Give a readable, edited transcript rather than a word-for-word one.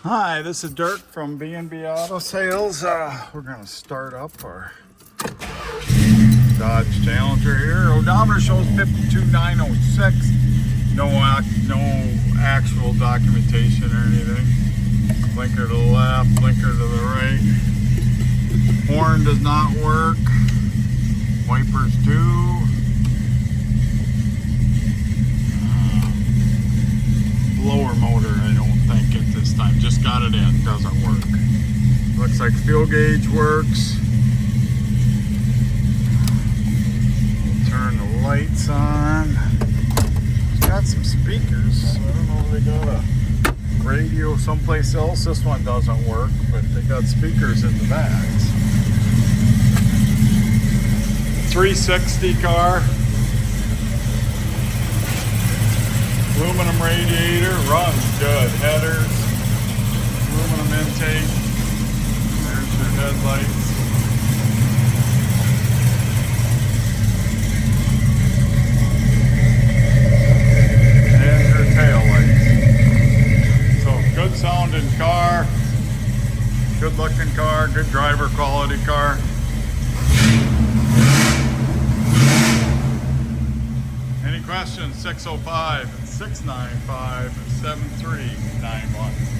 Hi, this is Dirk from B&B Auto Sales. We're going to start up our Dodge Challenger here. Odometer shows 52,906. No actual documentation or anything. Blinker to the left, blinker to the right. Horn does not work. Wipers too. Blower motor, I don't think at this time. Just got it in, doesn't work. Looks like fuel gauge works. Turn the lights on. It's got some speakers. So I don't know if they got a radio someplace else. This one doesn't work, but they got speakers in the back. 360 car. Aluminum radiator, runs good. Headers, aluminum intake. There's your headlights. And your tail lights. So good sounding car, good looking car, good driver quality car. Any questions? 605-695-7391.